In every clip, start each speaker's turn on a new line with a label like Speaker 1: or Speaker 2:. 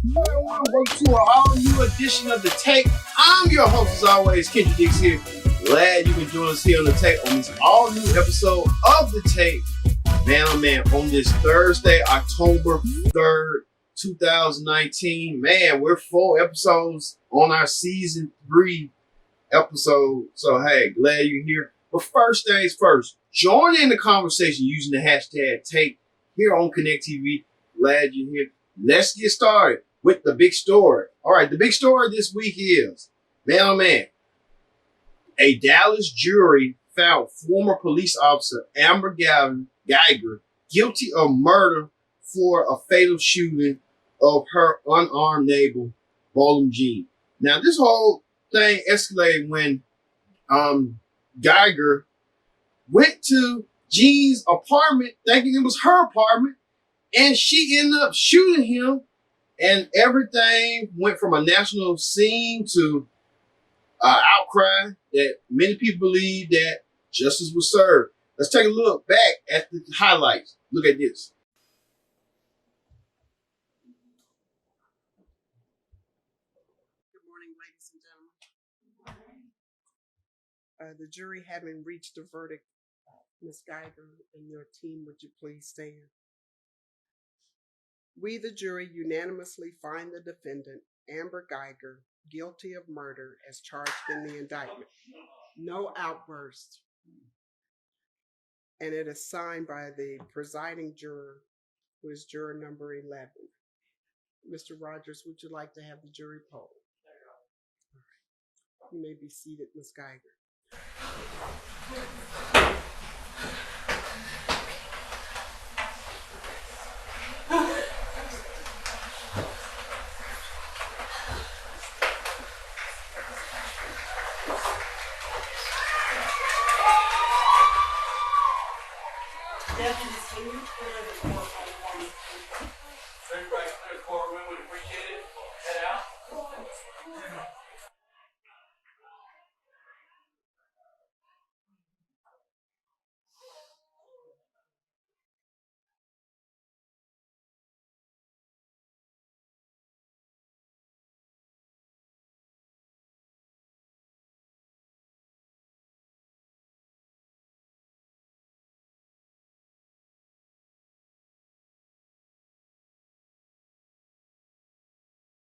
Speaker 1: Welcome to an all-new edition of The Take. I'm your host, as always, Kendrick Dix here. Glad you can join us here on The Take on this all-new episode of The Take. Man, oh man, on this Thursday, October 3rd, 2019. Man, we're 4 episodes on our season 3 episode. So, hey, glad you're here. But first things first, join in the conversation using the hashtag Take here on Connect TV. Glad you're here. Let's get started with the big story. All right, the big story this week is, man, oh man, a Dallas jury found former police officer Amber Guyger guilty of murder for a fatal shooting of her unarmed neighbor, Botham Jean. Now, this whole thing escalated when Guyger went to Jean's apartment thinking it was her apartment, and she ended up shooting him, and everything went from a national scene to outcry that many people believe that justice was served. Let's take a look back at the highlights. Look at this.
Speaker 2: Good morning, ladies and gentlemen. The jury having reached a verdict, Ms. Guyger and your team, would you please stand? We, the jury, unanimously find the defendant, Amber Guyger, guilty of murder as charged in the indictment. No outburst. And it is signed by the presiding juror, who is juror number 11. Mr. Rogers, would you like to have the jury poll? All right. You may be seated, Ms. Guyger.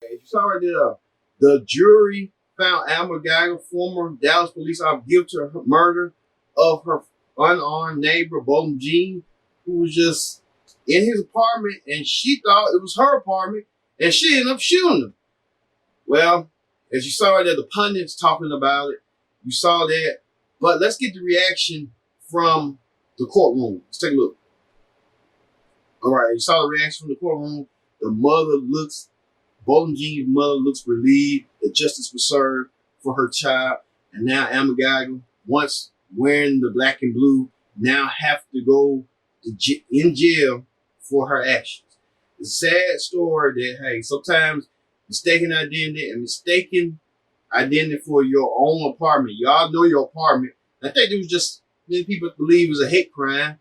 Speaker 1: You saw right there, the jury found Amber Guyger, former Dallas police officer, guilty of murder of her unarmed neighbor, Botham Jean, who was just in his apartment, and she thought it was her apartment, and she ended up shooting him. Well, as you saw right there, the pundits talking about it, you saw that. But let's get the reaction from the courtroom. Let's take a look. All right, you saw the reaction from the courtroom. Botham Jean's mother looks relieved that justice was served for her child. And now Amber Guyger, once wearing the black and blue, now have to go in jail for her actions. It's a sad story that, hey, sometimes mistaken identity for your own apartment. Y'all know your apartment. I think it was just many people believe it was a hate crime.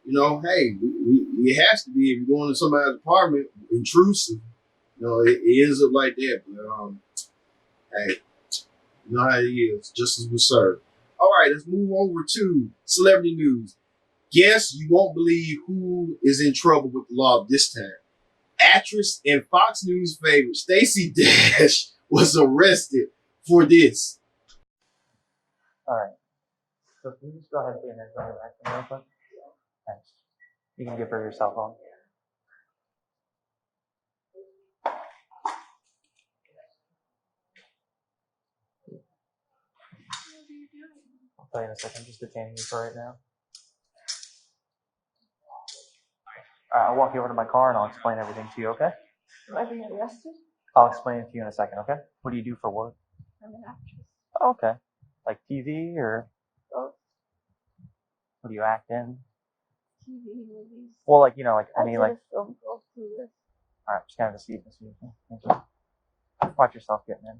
Speaker 1: You know, hey, it has to be if you're going to somebody's apartment, intrusive. You know, it ends up like that. But, hey, you know how it is. Justice was served. All right, let's move over to celebrity news. Guess you won't believe who is in trouble with the law this time. Actress and Fox News favorite Stacey Dash was arrested for this.
Speaker 3: All right. So can you just go ahead and put your hands on your back real quick? Thanks. You can give her your cell phone. I'll tell you in a second. I'm just detaining you for right now. All right, I'll walk you over to my car and I'll explain everything to you, okay?
Speaker 4: Am I being arrested?
Speaker 3: I'll explain it to you in a second, okay? What do you do for work?
Speaker 4: I'm an actress.
Speaker 3: Oh, okay. Like TV or
Speaker 4: Both
Speaker 3: what do you act in?
Speaker 4: TV movies.
Speaker 3: Well, like, you know, like
Speaker 4: I
Speaker 3: any
Speaker 4: did
Speaker 3: like.
Speaker 4: a film called Clueless.
Speaker 3: All right, just kind of a seat. Thank you. Watch yourself getting in.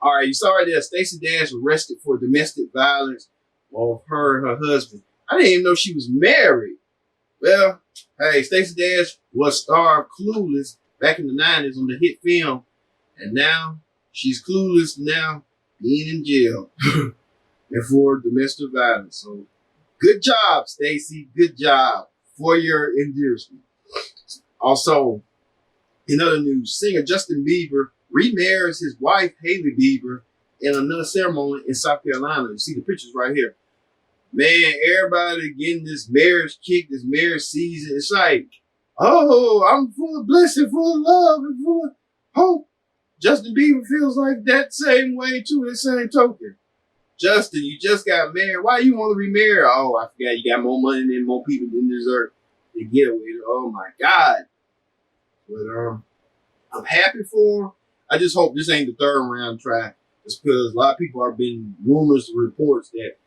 Speaker 1: All right, you saw right there. Stacey Dash arrested for domestic violence of her and her husband. I didn't even know she was married. Well, hey, Stacey Dash was star of Clueless back in the 90s on the hit film, and now she's clueless now, being in jail and for domestic violence. So, good job, Stacey. Good job for your endorsement. Also, in other news, singer Justin Bieber remarries his wife Hailey Bieber in another ceremony in South Carolina. You see the pictures right here. Man, everybody getting this marriage kick, this marriage season. It's like, oh, I'm full of blessing, full of love, and full of hope. Justin Bieber feels like that same way too, the same token. Justin, you just got married. Why you want to remarry? Oh, I forgot you got more money than more people than deserve to get away. Oh my God. But I'm happy for him. I just hope this ain't the third round try. Just because a lot of people have been rumors and reports that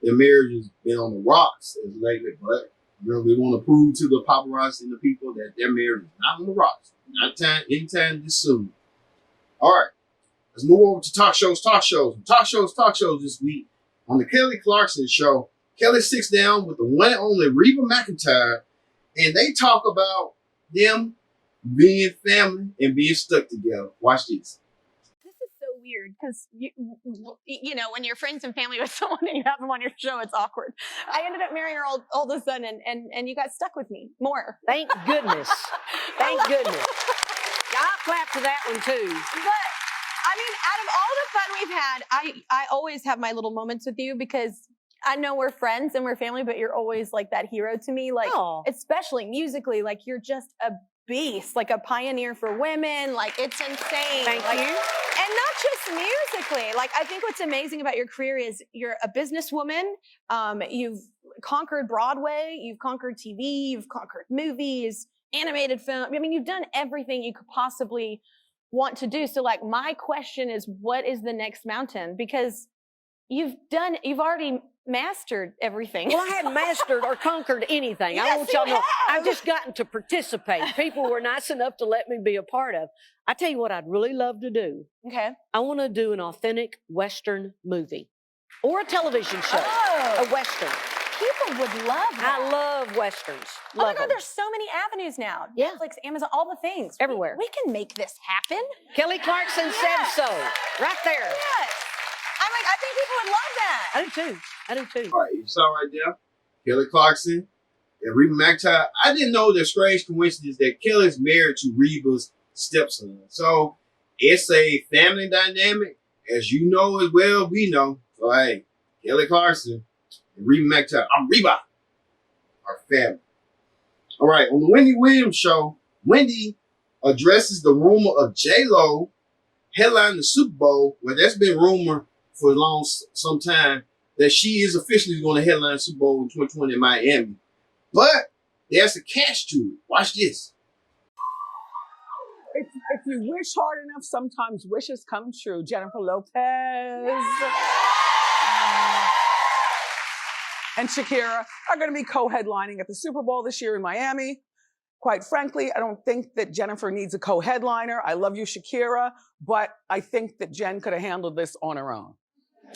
Speaker 1: their marriage has been on the rocks as lately, but they want to prove to the paparazzi and the people that their marriage is not on the rocks. Not anytime this soon. All right, let's move over to talk shows this week. On the Kelly Clarkson show, Kelly sits down with the one and only Reba McEntire, and they talk about them being family and being stuck together. Watch this.
Speaker 5: This is so weird because you know, when you're friends and family with someone and you have them on your show, it's awkward. I ended up marrying her all of a sudden, and you got stuck with me more.
Speaker 6: Thank goodness. Thank goodness. I'll clap to that one too.
Speaker 5: But I mean, out of all the fun we've had, I always have my little moments with you because I know we're friends and we're family, but you're always like that hero to me. Like, especially musically, like you're just a beast, like a pioneer for women. Like, it's insane.
Speaker 6: Thank you.
Speaker 5: And not just musically. Like, I think what's amazing about your career is you're a businesswoman. You've conquered Broadway. You've conquered TV. You've conquered movies, animated film. I mean, you've done everything you could possibly want to do. So, like, my question is, what is the next mountain? Because you've already mastered everything.
Speaker 6: Well, I hadn't mastered or conquered anything.
Speaker 5: Yes,
Speaker 6: I want y'all to know.
Speaker 5: have.
Speaker 6: I've just gotten to participate. People were nice enough to let me be a part of. I tell you what I'd really love to do.
Speaker 5: Okay.
Speaker 6: I want to do an authentic Western movie or a television show.
Speaker 5: Oh.
Speaker 6: A Western.
Speaker 5: People would love that.
Speaker 6: I love Westerns.
Speaker 5: Oh my
Speaker 6: Love
Speaker 5: God,
Speaker 6: them.
Speaker 5: there's so many avenues now.
Speaker 6: Yeah.
Speaker 5: Netflix, Amazon, all the things.
Speaker 6: Everywhere.
Speaker 5: We can make this happen.
Speaker 6: Kelly Clarkson said so. Right there.
Speaker 5: Yes. I think people would love that.
Speaker 6: I do too. I do too.
Speaker 1: All right, you saw right there, Kelly Clarkson and Reba McEntire. I didn't know the strange coincidence that Kelly's married to Reba's stepson. So it's a family dynamic, as you know as well, we know. So hey, Kelly Clarkson and Reba McEntire. I'm Reba. Our family. All right, on the Wendy Williams show, Wendy addresses the rumor of J-Lo headlining the Super Bowl, where that's been rumored for some time that she is officially going to headline the Super Bowl in 2020 in Miami. But there's a catch to it. Watch this.
Speaker 7: If you wish hard enough, sometimes wishes come true. Jennifer Lopez and Shakira are going to be co-headlining at the Super Bowl this year in Miami. Quite frankly, I don't think that Jennifer needs a co-headliner. I love you, Shakira, but I think that Jen could have handled this on her own.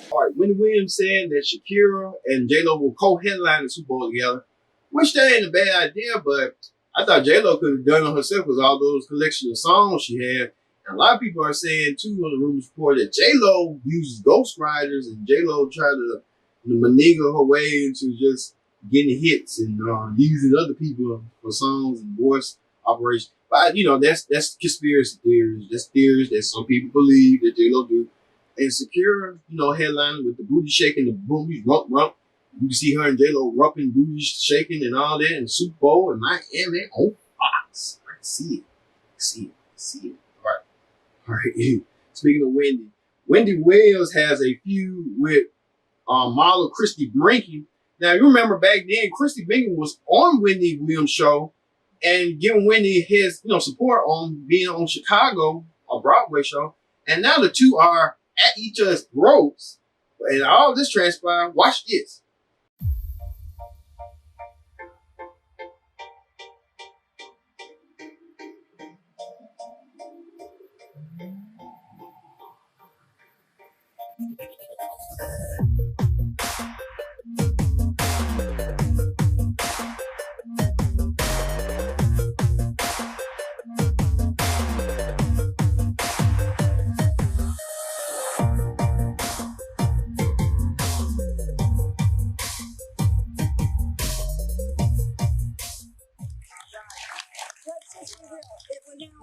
Speaker 1: All right, Wendy Williams said that Shakira and J-Lo will co-headline the Super Bowl together, which that ain't a bad idea, but I thought J-Lo could have done it herself with all those collection of songs she had. And a lot of people are saying, too, on the rumors report that J-Lo uses ghostwriters and J-Lo tried to maneuver her way into just getting hits and using other people for songs and voice operations. But, that's conspiracy theories. That's theories that some people believe that J-Lo do. And Shakira, headlining with the booty shaking, the booty rump. You can see her and J-Lo rumping, booty shaking and all that in the Super Bowl in Miami on Fox. I can see it. All right. Speaking of Wendy Williams has a feud with model Christy Brinkley. Now, you remember back then, Christy Brinkley was on Wendy Williams' show and giving Wendy his, support on being on Chicago, a Broadway show. And now the two are at each other's throats. And all this transpired. Watch this.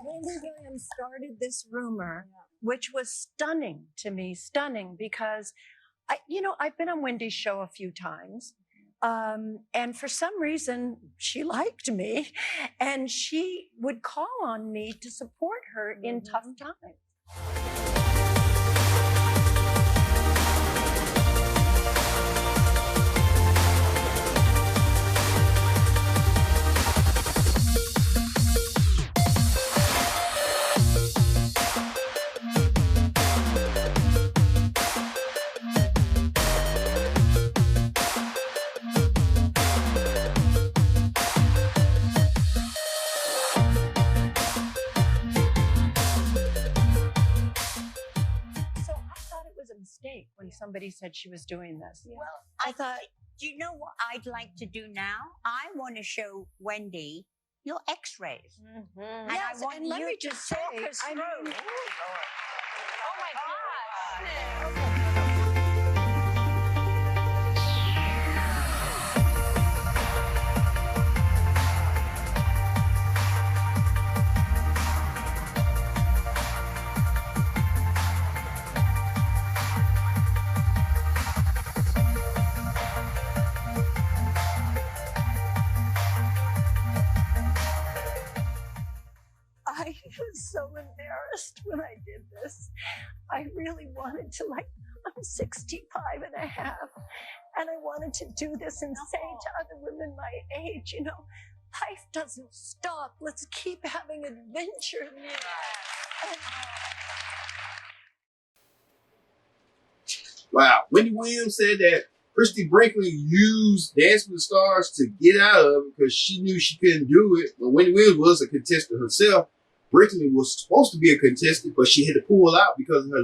Speaker 8: Wendy Williams started this rumor, which was stunning to me, stunning because I've been on Wendy's show a few times. And for some reason, she liked me and she would call on me to support her in tough times. Mistake when somebody said she was doing this.
Speaker 9: Well, I thought, do you know what I'd like to do now? I want to show Wendy your x-rays.
Speaker 8: Mm-hmm.
Speaker 9: And
Speaker 8: Yes,
Speaker 9: I want
Speaker 8: and let
Speaker 9: you
Speaker 8: me
Speaker 9: to
Speaker 8: just
Speaker 9: talk
Speaker 8: say,
Speaker 9: us
Speaker 8: I
Speaker 9: through.
Speaker 8: mean,
Speaker 5: Oh my gosh.
Speaker 8: I was so embarrassed when I did this. I really wanted to, I'm 65 and a half, and I wanted to do this and say to other women my age, life doesn't stop. Let's keep having adventure.
Speaker 1: Wow. Wendy Williams said that Christy Brinkley used Dance with the Stars to get out of it because she knew she couldn't do it. But Wendy Williams was a contestant herself. Brinkley was supposed to be a contestant, but she had to pull out because of her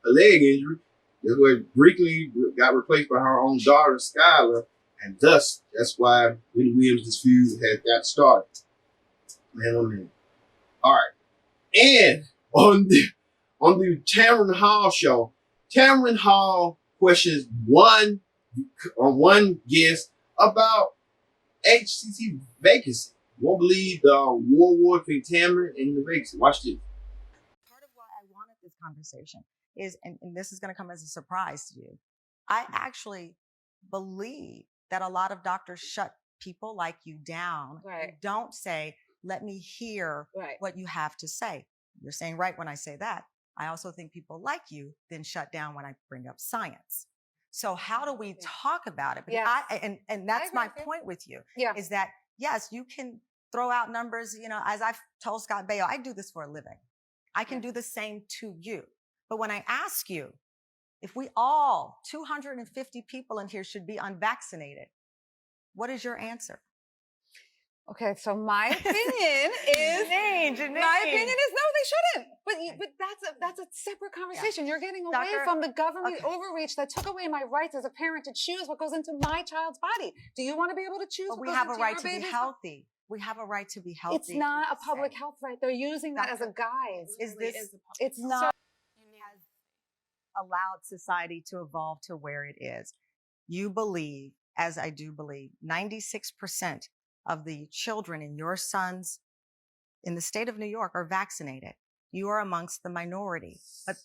Speaker 1: leg injury. That's why Brinkley got replaced by her own daughter, Skylar, and thus that's why Wendy Williams' feud had got started. Man, oh man. All right. And on the Tamron Hall show, Tamron Hall questions one guest about HCC vacancy. You won't believe the war between Tamron and the vacancy. Watch this.
Speaker 10: Part of why I wanted this conversation is, and this is going to come as a surprise to you, I actually believe that a lot of doctors shut people like you down.
Speaker 6: Right.
Speaker 10: Don't say, let me hear what you have to say. You're saying right when I say that. I also think people like you then shut down when I bring up science. So how do we talk about it? Because and that's my point with you, is that, yes, you can throw out numbers, as I've told Scott Baio, I do this for a living. I can do the same to you. But when I ask you, if we all, 250 people in here should be unvaccinated, what is your answer?
Speaker 11: Okay, so my opinion is no, they shouldn't. But that's a separate conversation. You're getting away from the government overreach that took away my rights as a parent to choose what goes into my child's body. Do you want to be able to choose?
Speaker 10: But we have a right to be healthy. We have a right to be healthy.
Speaker 11: It's not a public health right. They're using that as a guise. It's not.
Speaker 10: Has allowed society to evolve to where it is. You believe, as I do believe, 96% of the children in your sons in the state of New York are vaccinated. You are amongst the minority, but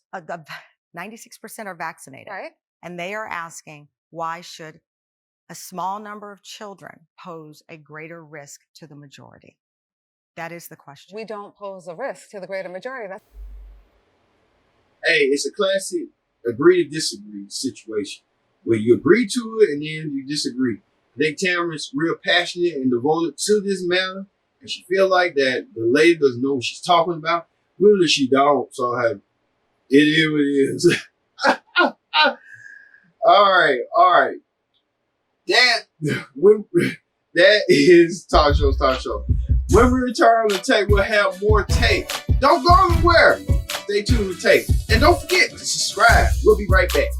Speaker 10: 96% are vaccinated.
Speaker 11: Right.
Speaker 10: And they are asking, why should a small number of children pose a greater risk to the majority? That is the question.
Speaker 11: We don't pose a risk to the greater majority.
Speaker 1: Hey, it's a classic agree to disagree situation where you agree to it and then you disagree. I think Tamron's real passionate and devoted to this matter, and she feel like that the lady doesn't know what she's talking about. Really, she don't. So it is what it is. All right. That is Talk Show. When we return on the tape, we'll have more tape. Don't go anywhere. Stay tuned with tape. And don't forget to subscribe. We'll be right back.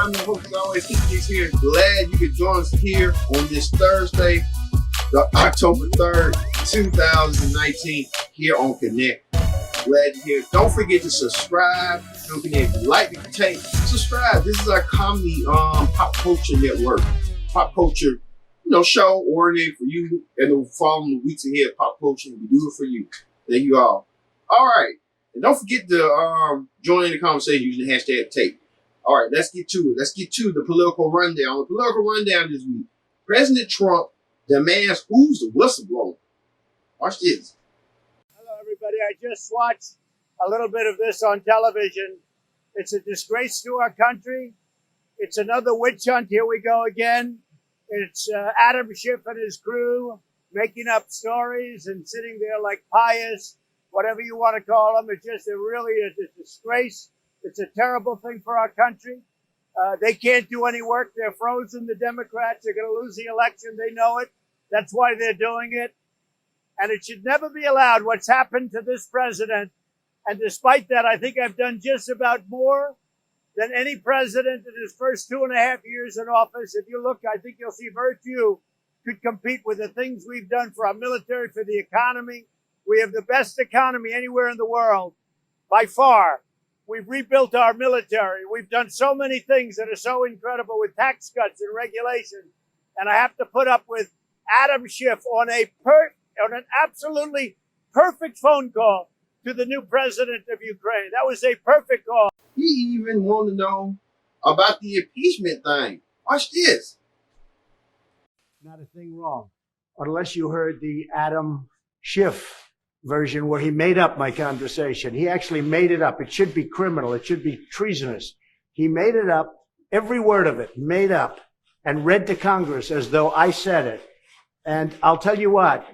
Speaker 1: I'm your host, as always, Stacey here. Glad you could join us here on this Thursday, October 3rd, 2019, here on Connect. Glad you're here. Don't forget to subscribe. Don't forget, if you like the tape, subscribe. This is our comedy pop culture network. Pop culture, show oriented for you and the following weeks ahead. Pop culture, we do it for you. Thank you all. All right. And don't forget to join in the conversation using the hashtag tape. All right, let's get to it. Let's get to the political rundown. The political rundown this week. President Trump demands who's the whistleblower. Watch this.
Speaker 12: Hello, everybody. I just watched a little bit of this on television. It's a disgrace to our country. It's another witch hunt. Here we go again. It's Adam Schiff and his crew making up stories and sitting there like pious, whatever you want to call them. It's just really a disgrace. It's a terrible thing for our country. They can't do any work. They're frozen. The Democrats are going to lose the election. They know it. That's why they're doing it. And it should never be allowed what's happened to this president. And despite that, I think I've done just about more than any president in his first 2.5 years in office. If you look, I think you'll see very few could compete with the things we've done for our military, for the economy. We have the best economy anywhere in the world, by far. We've rebuilt our military. We've done so many things that are so incredible with tax cuts and regulation. And I have to put up with Adam Schiff on an absolutely perfect phone call to the new president of Ukraine. That was a perfect call.
Speaker 1: He even wanted to know about the impeachment thing. Watch this.
Speaker 13: Not a thing wrong. Unless you heard the Adam Schiff version where he made up my conversation. He actually made it up. It should be criminal. It should be treasonous. He made it up, every word of it, made up, and read to Congress as though I said it. And I'll tell you what,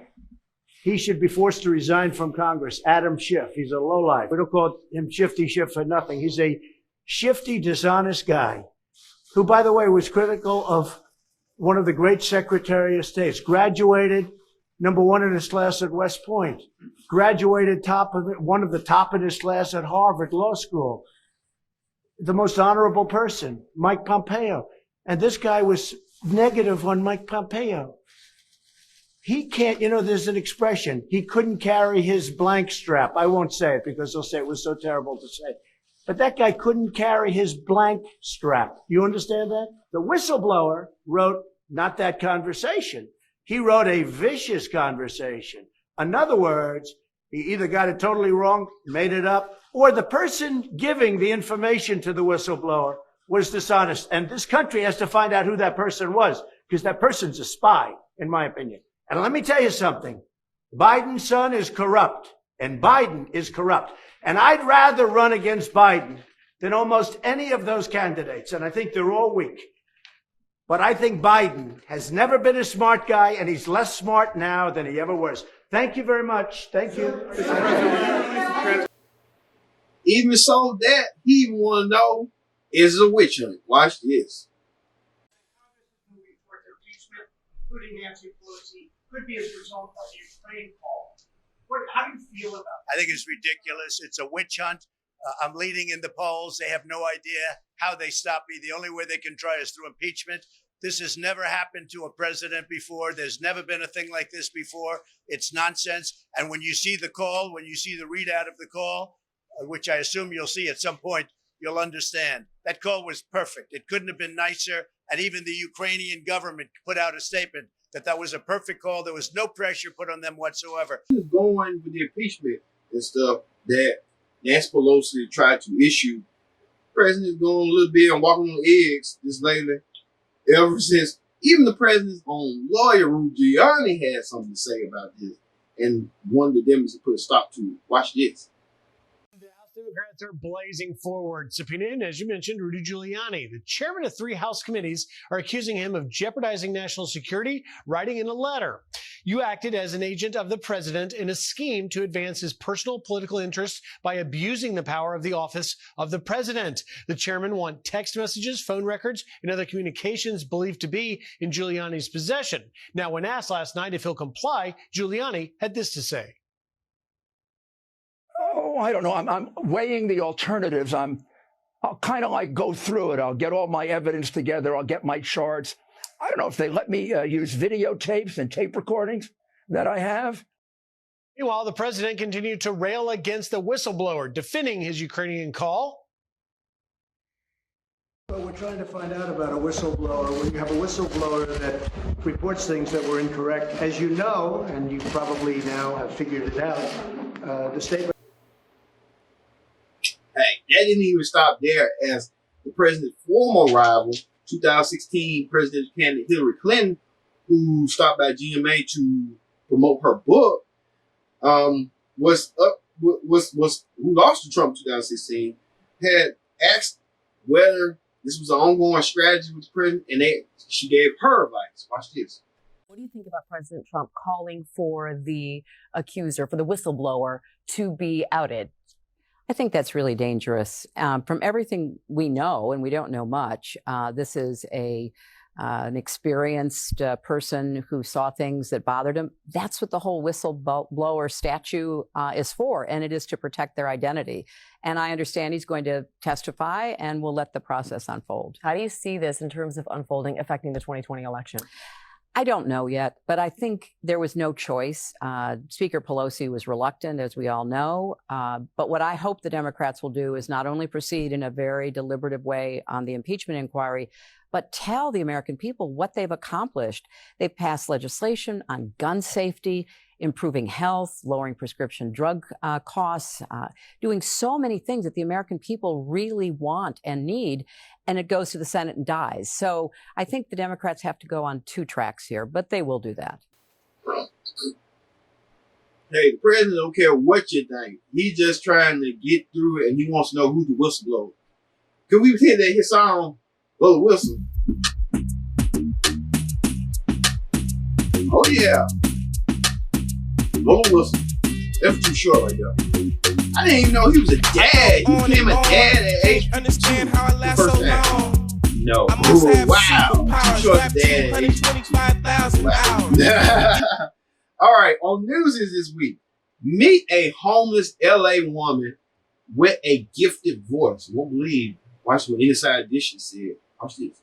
Speaker 13: he should be forced to resign from Congress. Adam Schiff, he's a lowlife. We don't call him Shifty Schiff for nothing. He's a shifty, dishonest guy who, by the way, was critical of one of the great Secretary of States, graduated #1 in his class at West Point, graduated one of the top in his class at Harvard Law School, the most honorable person, Mike Pompeo. And this guy was negative on Mike Pompeo. He can't, there's an expression, he couldn't carry his blank strap. I won't say it because they'll say it was so terrible to say. But that guy couldn't carry his blank strap. You understand that? The whistleblower wrote not that conversation. He wrote a vicious conversation. In other words, he either got it totally wrong, made it up, or the person giving the information to the whistleblower was dishonest. And this country has to find out who that person was, because that person's a spy, in my opinion. And let me tell you something. Biden's son is corrupt, and Biden is corrupt. And I'd rather run against Biden than almost any of those candidates. And I think they're all weak. But I think Biden has never been a smart guy, and he's less smart now than he ever was. Thank you very much. Thank you.
Speaker 1: Even so that, he even want to know, is it a witch hunt? Watch this.
Speaker 14: Including Nancy Pelosi, could be as a result of the Ukraine call. How do you feel about it?
Speaker 12: I think it's ridiculous. It's a witch hunt. I'm leading in the polls. They have no idea how they stop me. The only way they can try is through impeachment. This has never happened to a president before. There's never been a thing like this before. It's nonsense. And when you see the call, when you see the readout of the call, which I assume you'll see at some point, you'll understand. That call was perfect. It couldn't have been nicer. And even the Ukrainian government put out a statement that was a perfect call. There was no pressure put on them whatsoever.
Speaker 1: Going with the impeachment and stuff that Nancy Pelosi tried to issue. The president's going a little bit and walking on eggs just lately. Ever since even the president's own lawyer, Rudy Giuliani, had something to say about this and wanted them to put a stop to it. Watch this.
Speaker 15: Democrats are blazing forward, subpoenaing, as you mentioned, Rudy Giuliani. The chairman of 3 House committees are accusing him of jeopardizing national security, writing in a letter. You acted as an agent of the president in a scheme to advance his personal political interests by abusing the power of the office of the president. The chairman wants text messages, phone records, and other communications believed to be in Giuliani's possession. Now, when asked last night if he'll comply, Giuliani had this to say.
Speaker 16: Oh, I don't know. I'm weighing the alternatives. I'm I'll kind of like go through it. I'll get all my evidence together. I'll get my charts. I don't know if they let me use videotapes and tape recordings that I have.
Speaker 15: Meanwhile, the president continued to rail against the whistleblower, defending his Ukrainian call.
Speaker 13: Well, we're trying to find out about a whistleblower. When you have a whistleblower that reports things that were incorrect, as you know, and you probably now have figured it out, the statement.
Speaker 1: Hey, that didn't even stop there, as the president's former rival, 2016 presidential candidate Hillary Clinton, who stopped by GMA to promote her book, who lost to Trump in 2016, had asked whether this was an ongoing strategy with the president, and she gave her advice. Watch this.
Speaker 17: What do you think about President Trump calling for the accuser, for the whistleblower, to be outed?
Speaker 6: I think that's really dangerous. From everything we know, and we don't know much, this is an experienced person who saw things that bothered him. That's what the whole whistleblower statute is for, and it is to protect their identity. And I understand he's going to testify, and we'll let the process unfold.
Speaker 17: How do you see this in terms of unfolding, affecting the 2020 election?
Speaker 6: I don't know yet, but I think there was no choice. Speaker Pelosi was reluctant, as we all know. But what I hope the Democrats will do is not only proceed in a very deliberative way on the impeachment inquiry, but tell the American people what they've accomplished. They've passed legislation on gun safety, improving health, lowering prescription drug costs, doing so many things that the American people really want and need, and it goes to the Senate and dies. So I think the Democrats have to go on two tracks here, but they will do that.
Speaker 1: Hey, the president don't care what you think. He's just trying to get through it, and he wants to know who's the whistleblower. Could we hear that his song, Blow the Whistle? Oh, yeah. Blow the whistle. That's too short right there. I didn't even know he was a dad. He became a dad at age 2. First time. No. Ooh, wow. Too short to dad at age 2. Wow. All right. On Newsies this week, meet a homeless LA woman with a gifted voice. You won't believe. Watch what Inside Edition said. Watch this.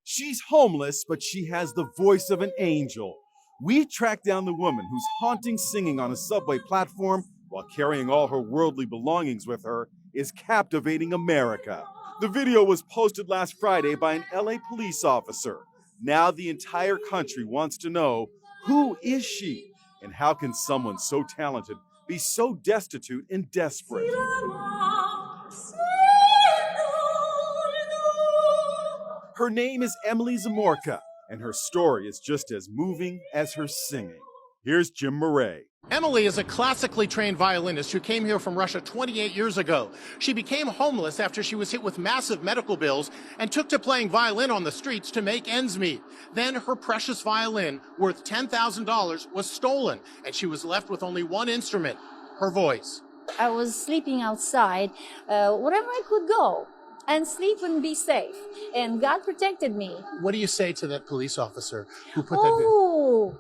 Speaker 18: She's homeless, but she has the voice of an angel. We tracked down the woman whose haunting singing on a subway platform while carrying all her worldly belongings with her is captivating America. The video was posted last Friday by an LA police officer. Now the entire country wants to know, who is she? And how can someone so talented be so destitute and desperate? Her name is Emily Zamorka, and her story is just as moving as her singing. Here's Jim Murray.
Speaker 19: Emily is a classically trained violinist who came here from Russia 28 years ago. She became homeless after she was hit with massive medical bills and took to playing violin on the streets to make ends meet. Then her precious violin, worth $10,000, was stolen, and she was left with only one instrument, her voice.
Speaker 20: I was sleeping outside, wherever I could go, and sleep and be safe. And God protected me.
Speaker 19: What do you say to that police officer who put
Speaker 20: that?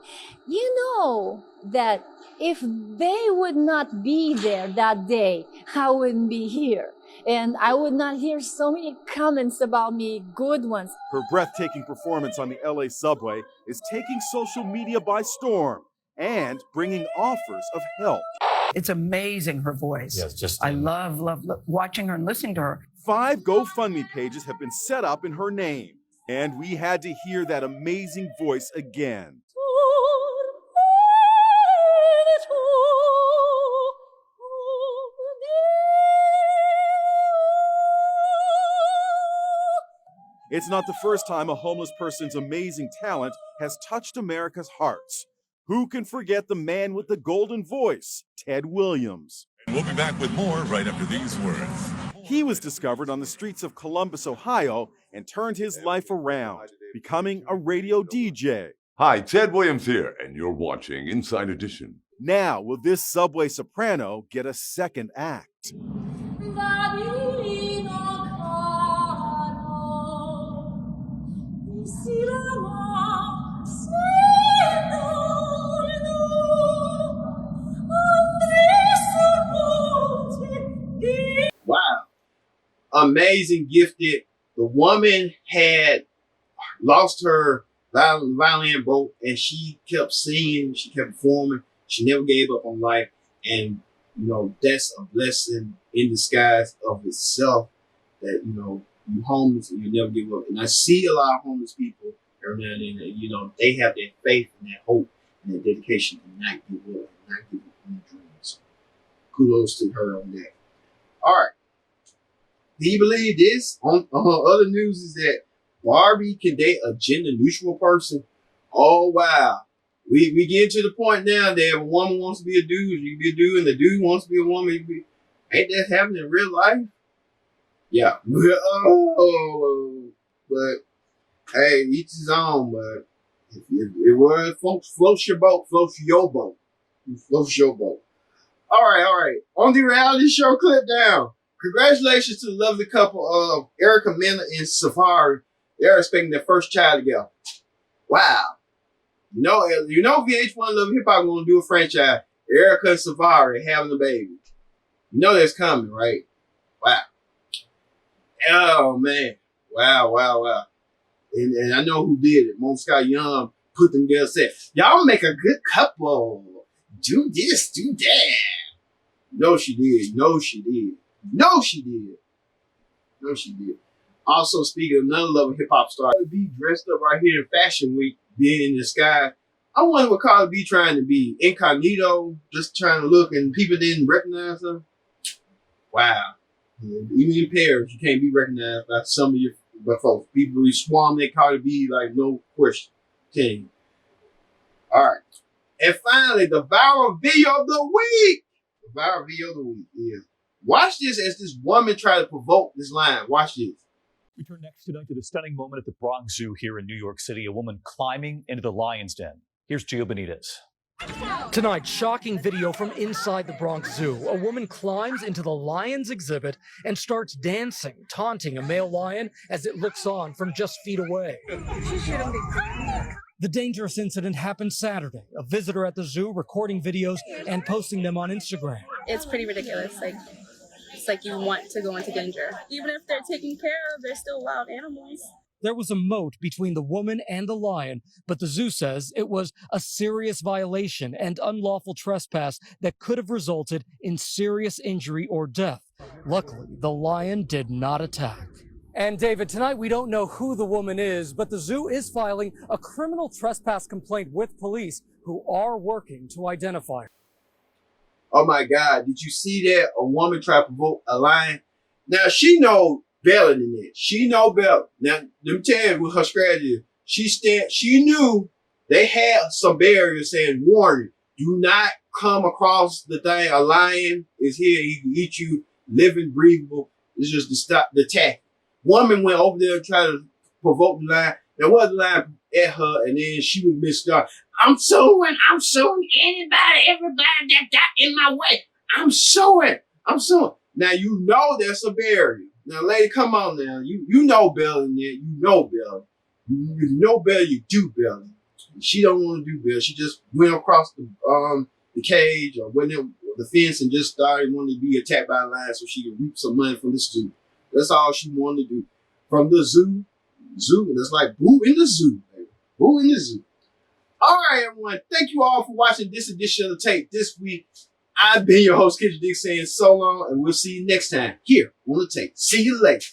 Speaker 20: You know that if they would not be there that day, I wouldn't be here. And I would not hear so many comments about me, good ones.
Speaker 18: Her breathtaking performance on the LA subway is taking social media by storm and bringing offers of help.
Speaker 21: It's amazing, her voice.
Speaker 18: Yes,
Speaker 21: I love watching her and listening to her.
Speaker 18: 5 GoFundMe pages have been set up in her name, and we had to hear that amazing voice again. It's not the first time a homeless person's amazing talent has touched America's hearts. Who can forget the man with the golden voice, Ted Williams?
Speaker 22: And we'll be back with more right after these words.
Speaker 18: He was discovered on the streets of Columbus, Ohio, and turned his life around, becoming a radio DJ.
Speaker 22: Hi, Ted Williams here, and you're watching Inside Edition.
Speaker 18: Now, will this subway soprano get a second act?
Speaker 1: amazing, gifted. The woman had lost her violin, broke, and she kept singing, she kept performing. She never gave up on life. And, you know, that's a blessing in disguise of itself that, you know, you homeless and you never give up. And I see a lot of homeless people every now and then, and, you know, they have that faith and that hope and that dedication to not give up and not give up on their dreams. Kudos to her on that. All right. Do you believe this? On other news is that Barbie can date a gender neutral person. Oh wow. We get to the point now that if a woman wants to be a dude, you can be a dude, and the dude wants to be a woman, you can be. Ain't that happening in real life? Yeah. Oh, but hey, each his own. But if it was, folks, float your boat, float your boat. Float your boat. All right. On the reality show clip down. Congratulations to the lovely couple of Erica Mena and Safari. They're expecting their first child together. Wow. You know VH1 Love Hip Hop going to do a franchise. Erica and Safari having a baby. You know that's coming, right? Wow. Oh, man. Wow. And I know who did it. Mom Scott Young put them together and said, y'all make a good couple. Do this, do that. No, she did. Also, speaking of another level hip hop star, Cardi B dressed up right here in Fashion Week, being in the sky. I wonder what Cardi B trying to be. Incognito, just trying to look, and people didn't recognize her. Wow. Even in Paris, you can't be recognized by some of your folks. People really swarm that Cardi B like no question. Okay. All right. And finally, the viral video of the week. The viral video of the week is, watch this as this woman tried to provoke this line. Watch this.
Speaker 2: We turn next tonight to the stunning moment at the Bronx Zoo here in New York City, a woman climbing into the lion's den. Here's Gio Benitez.
Speaker 4: Tonight, shocking video from inside the Bronx Zoo. A woman climbs into the lion's exhibit and starts dancing, taunting a male lion as it looks on from just feet away. The dangerous incident happened Saturday. A visitor at the zoo recording videos and posting them on Instagram.
Speaker 23: It's pretty ridiculous. It's like you want to go into danger. Even if they're taken care of, they're still wild animals.
Speaker 4: There was a moat between the woman and the lion, but the zoo says it was a serious violation and unlawful trespass that could have resulted in serious injury or death. Luckily, the lion did not attack. And David, tonight we don't know who the woman is, but the zoo is filing a criminal trespass complaint with police who are working to identify her.
Speaker 1: Oh my God, did you see that? A woman tried to provoke a lion. Now she know better than that. She know better. Now, let me tell you what her strategy is. She knew they had some barriers saying, warning, do not come across the thing. A lion is here. He can eat you, living, breathable. It's just to stop the attack. Woman went over there and tried to provoke the lion. There was a lion at her, and then she was missed. I'm suing anybody, everybody that got in my way. I'm suing. Now, you know there's a barrier. Now, lady, come on now. You know better than that. You know better. You know better, you do better. She don't want to do better. She just went across the cage or went in the fence and just started wanting to be attacked by a lion so she could reap some money from the zoo. That's all she wanted to do. From the zoo, and it's like boo in the zoo, baby. Boo in the zoo. All right, everyone. Thank you all for watching this edition of The Tape this week. I've been your host, Kendrick Dick, saying so long, and we'll see you next time here on The Tape. See you later.